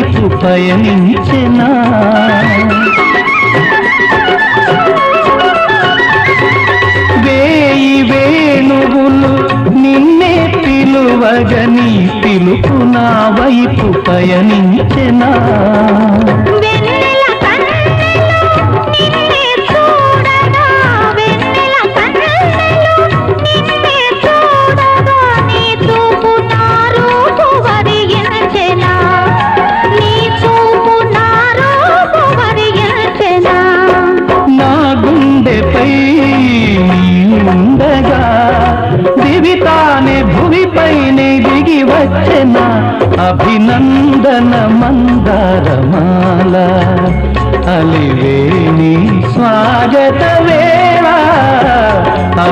వైపు పయనించెనా వేయి వేణువులు నిన్నే పిలువగని పిలుపు నా వైపు పయనించెనా ఉండగా దివితానే భువిపైనే దిగి వచ్చెన అభినందన మందారమాల అలివేణి స్వాగతవే